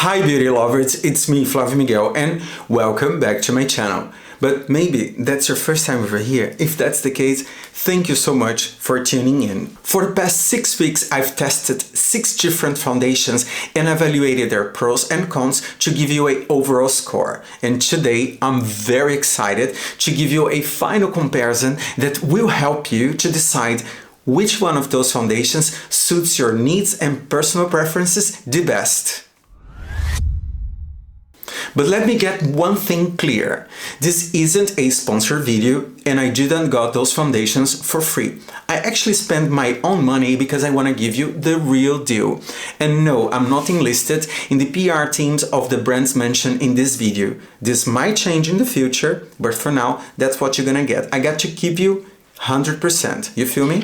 Hi beauty lovers, it's me Flavio Miguel and welcome back to my channel. But maybe that's your first time over here. If that's the case, thank you so much for tuning in. For the past 6 weeks, I've tested 6 different foundations and evaluated their pros and cons to give you an overall score. And today, I'm very excited to give you a final comparison that will help you to decide which one of those foundations suits your needs and personal preferences the best. But let me get one thing clear. This isn't a sponsored video and I didn't got those foundations for free. I actually spent my own money because I want to give you the real deal. And no, I'm not enlisted in the PR teams of the brands mentioned in this video. This might change in the future, but for now, that's what you're gonna get. I got to keep you 100%. You feel me?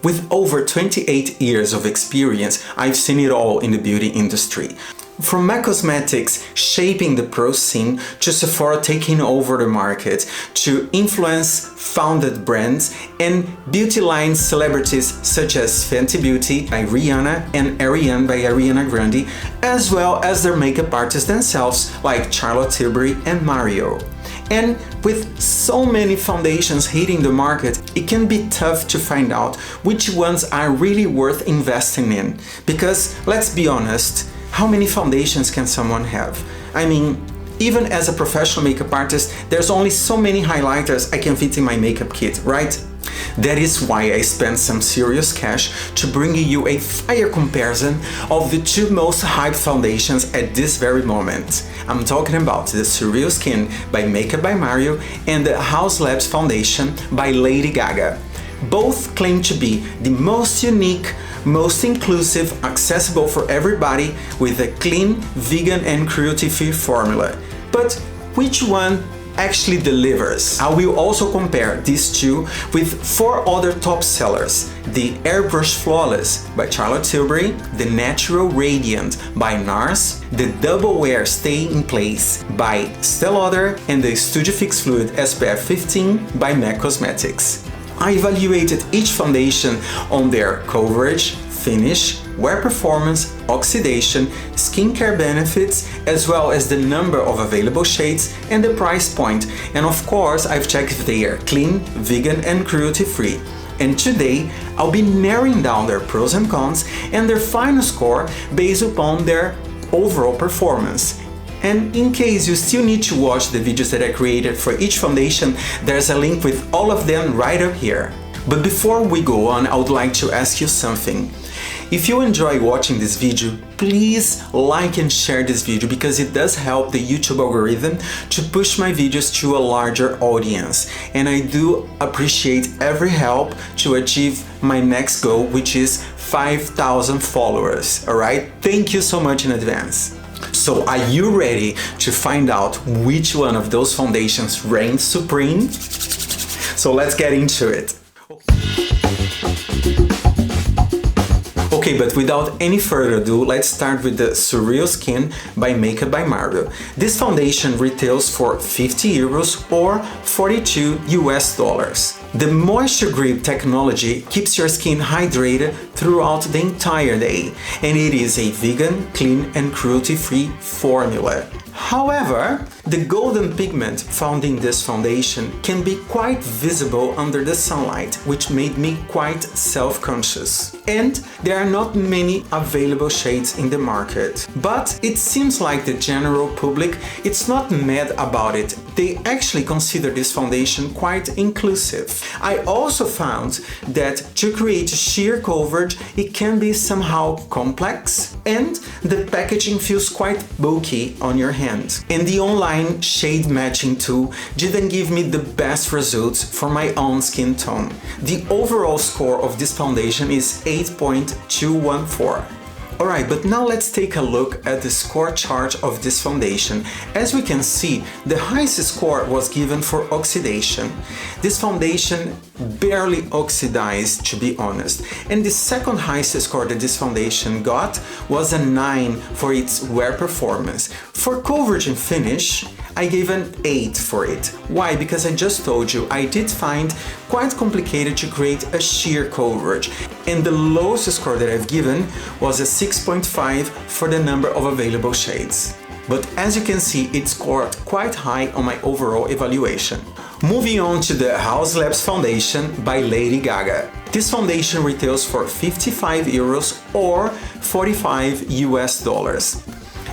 With over 28 years of experience, I've seen it all in the beauty industry. From MAC Cosmetics shaping the pro scene, to Sephora taking over the market, to influence-founded brands and beauty line celebrities such as Fenty Beauty by Rihanna and Ariane by Ariana Grande, as well as their makeup artists themselves like Charlotte Tilbury and Mario. And with so many foundations hitting the market, it can be tough to find out which ones are really worth investing in. Because, let's be honest, how many foundations can someone have? I mean, even as a professional makeup artist, there's only so many highlighters I can fit in my makeup kit, right? That is why I spent some serious cash to bring you a fire comparison of the 2 most hyped foundations at this very moment. I'm talking about the SurrealSkin by Makeup by Mario and the Haus Labs foundation by Lady Gaga. Both claim to be the most unique, most inclusive, accessible for everybody with a clean, vegan and cruelty-free formula. But which one actually delivers? I will also compare these two with 4 other top sellers: the Airbrush Flawless by Charlotte Tilbury, the Natural Radiant by NARS, the Double Wear Stay in Place by Estée Lauder, and the Fix Fluid SPF 15 by MAC Cosmetics. I evaluated each foundation on their coverage, finish, wear performance, oxidation, skincare benefits, as well as the number of available shades and the price point. And of course, I've checked if they are clean, vegan and cruelty-free. And today, I'll be narrowing down their pros and cons and their final score based upon their overall performance. And in case you still need to watch the videos that I created for each foundation, there's a link with all of them right up here. But before we go on, I would like to ask you something. If you enjoy watching this video, please like and share this video because it does help the YouTube algorithm to push my videos to a larger audience. And I do appreciate every help to achieve my next goal, which is 5,000 followers. Alright? Thank you so much in advance. So are you ready to find out which one of those foundations reigns supreme? So let's get into it. Okay, but without any further ado, let's start with the SurrealSkin by Makeup by Mario. This foundation retails for 50 euros or $42 US. The Moisture Grip technology keeps your skin hydrated throughout the entire day, and it is a vegan, clean and cruelty-free formula. However, the golden pigment found in this foundation can be quite visible under the sunlight, which made me quite self-conscious. And there are not many available shades in the market. But it seems like the general public is not mad about it. They actually consider this foundation quite inclusive. I also found that to create sheer coverage, it can be somehow complex and the packaging feels quite bulky on your hand. And the online shade matching tool didn't give me the best results for my own skin tone. The overall score of this foundation is 8.214. Alright, but now let's take a look at the score chart of this foundation. As we can see, the highest score was given for oxidation. This foundation barely oxidized, to be honest. And the second highest score that this foundation got was a 9 for its wear performance. For coverage and finish, I gave an 8 for it. Why? Because I just told you I did find quite complicated to create a sheer coverage, and the lowest score that I've given was a 6.5 for the number of available shades. But as you can see, it scored quite high on my overall evaluation. Moving on to the Haus foundation by Lady Gaga. This foundation retails for 55 euros or 45 US dollars.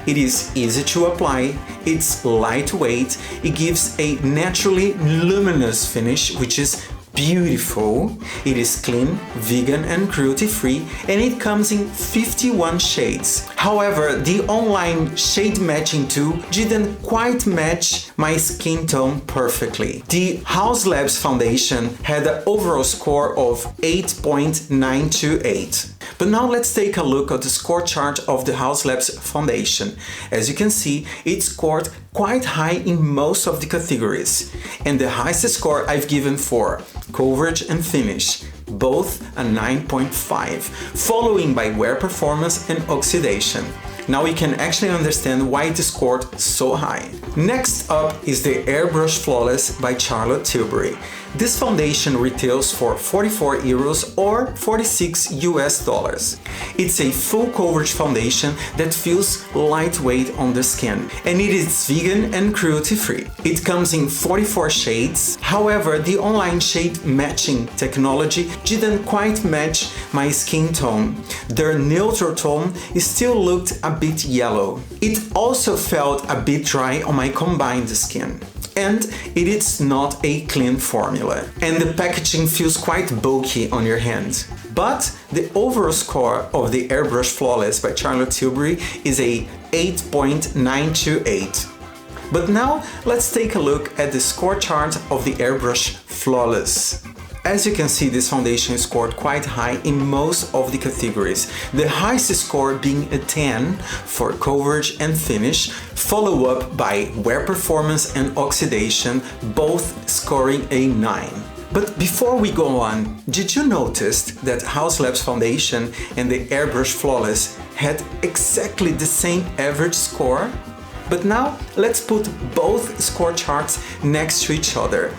It is easy to apply, it's lightweight, it gives a naturally luminous finish which is beautiful, it is clean, vegan and cruelty-free, and it comes in 51 shades. However, the online shade matching tool didn't quite match my skin tone perfectly. The Haus foundation had an overall score of 8.928. But now let's take a look at the score chart of the Haus foundation. As you can see, it scored quite high in most of the categories. And the highest score I've given for coverage and finish, both a 9.5, following by wear performance and oxidation. Now we can actually understand why it scored so high. Next up is the Airbrush Flawless by Tilbury. This foundation retails for 44 euros or 46 US dollars. It's a full coverage foundation that feels lightweight on the skin, and it is vegan and cruelty-free. It comes in 44 shades. However, the online shade matching technology didn't quite match my skin tone. Their neutral tone still looked a bit yellow. It also felt a bit dry on my combined skin. And it is not a clean formula, and the packaging feels quite bulky on your hand. But the overall score of the Airbrush Flawless by Tilbury is a 8.928. But now let's take a look at the score chart of the Airbrush Flawless. As you can see, this foundation scored quite high in most of the categories, the highest score being a 10 for coverage and finish, followed up by wear performance and oxidation, both scoring a 9. But before we go on, did you notice that Haus foundation and the Airbrush Flawless had exactly the same average score? But now let's put both score charts next to each other.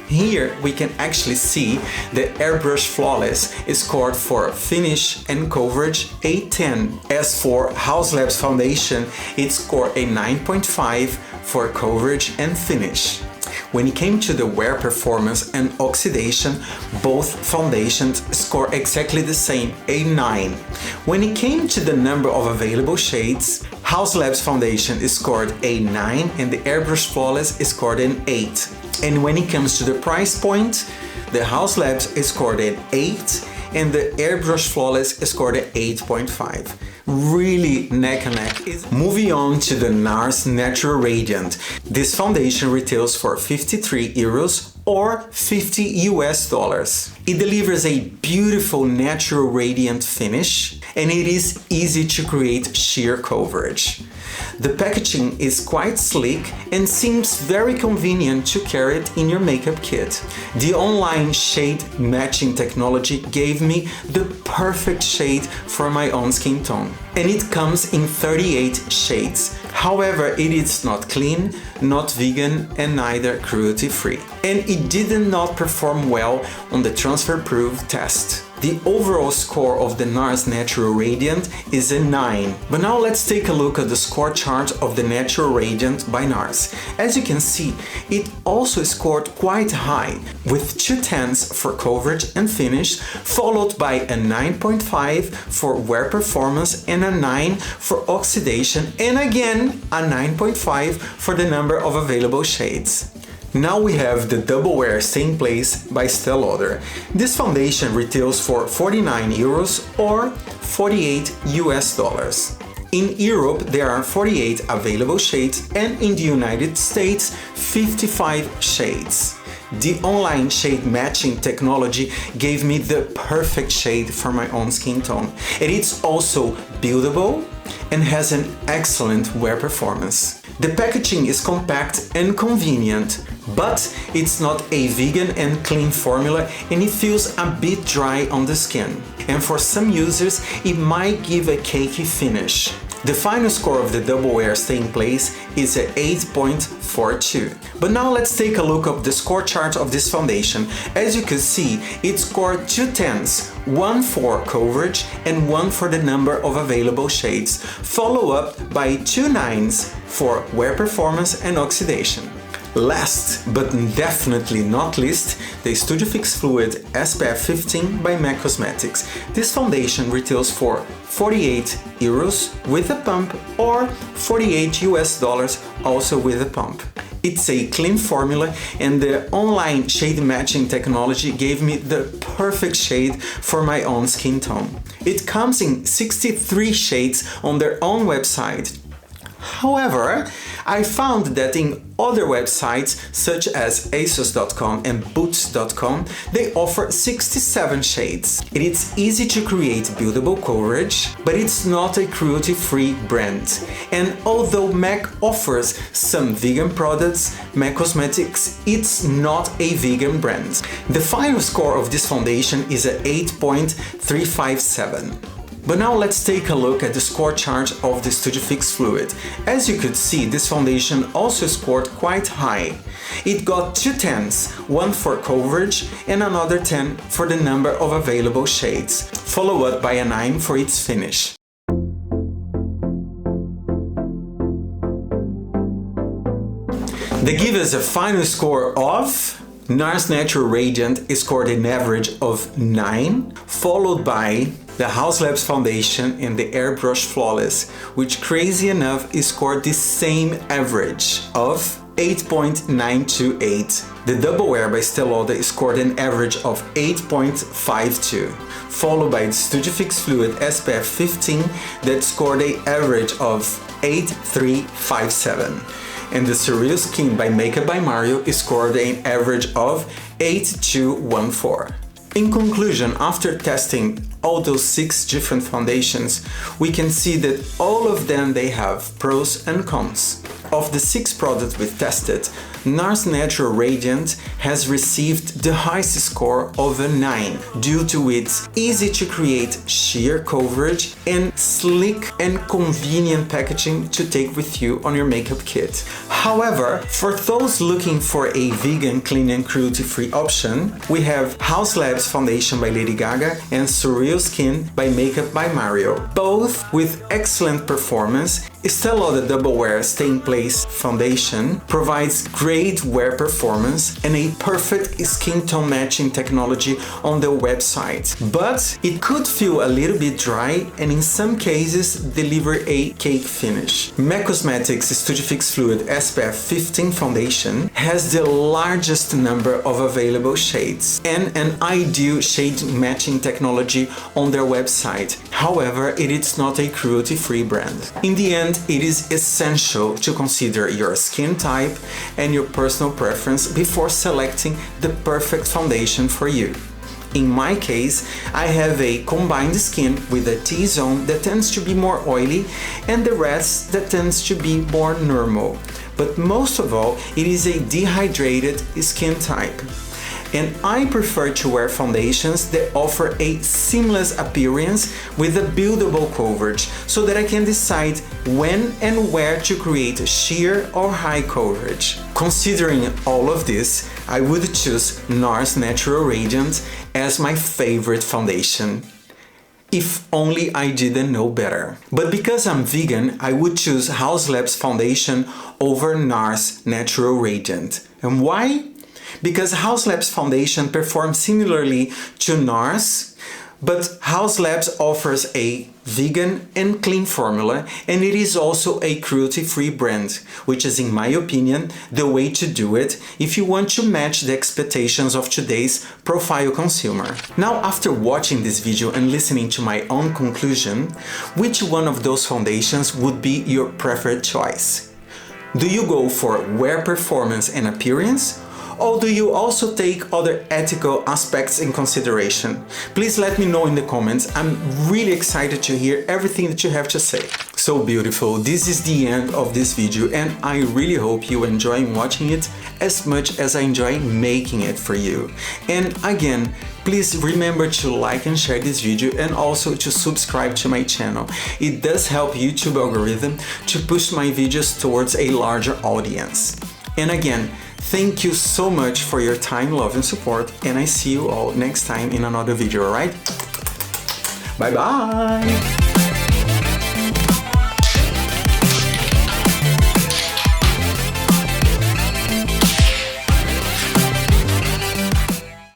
Here we can actually see the Airbrush Flawless is scored for finish and coverage a 10. As for Haus foundation, it scored a 9.5 for coverage and finish. When it came to the wear performance and oxidation, both foundations score exactly the same, a 9. When it came to the number of available shades, Haus foundation scored a 9 and the Airbrush Flawless scored an 8. And when it comes to the price point, the Haus scored an 8 and the Airbrush Flawless scored an 8.5. Really neck and neck. Moving on to the NARS Natural Radiant. This foundation retails for 53 euros or 50 US dollars. It delivers a beautiful natural radiant finish, and it is easy to create sheer coverage. The packaging is quite sleek and seems very convenient to carry it in your makeup kit. The online shade matching technology gave me the perfect shade for my own skin tone. And it comes in 38 shades. However, it is not clean, not vegan, and neither cruelty-free. And it did not perform well on the transfer-proof test. The overall score of the NARS Natural Radiant is a 9. But now let's take a look at the score chart of the Natural Radiant by NARS. As you can see, it also scored quite high, with 2 10s for coverage and finish, followed by a 9.5 for wear performance and a 9 for oxidation, and again a 9.5 for the number of available shades. Now we have the Double Wear Stay in Place by Estée Lauder. This foundation retails for 49 euros or 48 US dollars. In Europe, there are 48 available shades, and in the United States, 55 shades. The online shade matching technology gave me the perfect shade for my own skin tone, and it's also buildable and has an excellent wear performance. The packaging is compact and convenient, But it's not a vegan and clean formula and it feels a bit dry on the skin. And for some users, it might give a cakey finish. The final score of the Double Wear Stay in Place is a 8.42. But now let's take a look at the score chart of this foundation. As you can see, it scored 2 10s, 1 for coverage and 1 for the number of available shades, followed up by 2 9s for wear performance and oxidation. Last but definitely not least, the Studio Fix Fluid SPF 15 by MAC Cosmetics. This foundation retails for 48 euros with a pump or $48 US also with a pump. It's a clean formula and the online shade matching technology gave me the perfect shade for my own skin tone. It comes in 63 shades on their own website. However, I found that in other websites such as asos.com and boots.com, they offer 67 shades. It is easy to create buildable coverage, but it's not a cruelty-free brand. And although MAC offers some vegan products, MAC Cosmetics it's not a vegan brand. The final score of this foundation is a 8.357. But now let's take a look at the score chart of the Studio Fix Fluid. As you could see, this foundation also scored quite high. It got 2 10s, 1 for coverage and another 10 for the number of available shades, followed up by a 9 for its finish. They give us a final score of NARS Natural Radiant scored an average of 9, followed by the Haus foundation and the Airbrush Flawless, which crazy enough scored the same average of 8.928. The Double Wear by Estée Lauder scored an average of 8.52, followed by the Studio Fix Fluid SPF 15 that scored an average of 8.357. And the SurrealSkin by Makeup by Mario scored an average of 8.214. In conclusion, after testing all those 6 different foundations, we can see that all of them they have pros and cons. Of the 6 products we tested, NARS Natural Radiant has received the highest score of a 9 due to its easy to create sheer coverage and sleek and convenient packaging to take with you on your makeup kit. However, for those looking for a vegan, clean and cruelty-free option, we have Haus Foundation by Lady Gaga and SurrealSkin by Makeup by Mario, both with excellent performance. Estée Lauder Double Wear Stay in Place Foundation provides great wear performance and a perfect skin tone matching technology on their website, but it could feel a little bit dry and in some cases deliver a cake finish. MAC Cosmetics Studio Fix Fluid SPF 15 Foundation has the largest number of available shades and an ideal shade matching technology on their website. However, it is not a cruelty-free brand. In the end, it is essential to consider your skin type and your personal preference before selecting the perfect foundation for you. In my case, I have a combined skin with a T-zone that tends to be more oily and the rest that tends to be more normal. But most of all, it is a dehydrated skin type. And I prefer to wear foundations that offer a seamless appearance with a buildable coverage so that I can decide when and where to create a sheer or high coverage. Considering all of this, I would choose NARS Natural Radiant as my favorite foundation. If only I didn't know better. But because I'm vegan, I would choose Haus foundation over NARS Natural Radiant. And why? Because Haus foundation performs similarly to NARS, but Haus offers a vegan and clean formula, and it is also a cruelty-free brand, which is, in my opinion, the way to do it if you want to match the expectations of today's profile consumer. Now, after watching this video and listening to my own conclusion, which one of those foundations would be your preferred choice? Do you go for wear performance and appearance? Or do you also take other ethical aspects in consideration? Please let me know in the comments. I'm really excited to hear everything that you have to say. So beautiful, this is the end of this video and I really hope you enjoy watching it as much as I enjoy making it for you. And again, please remember to like and share this video and also to subscribe to my channel. It does help YouTube algorithm to push my videos towards a larger audience. And again, thank you so much for your time, love and support, and I see you all next time in another video, alright? Bye bye!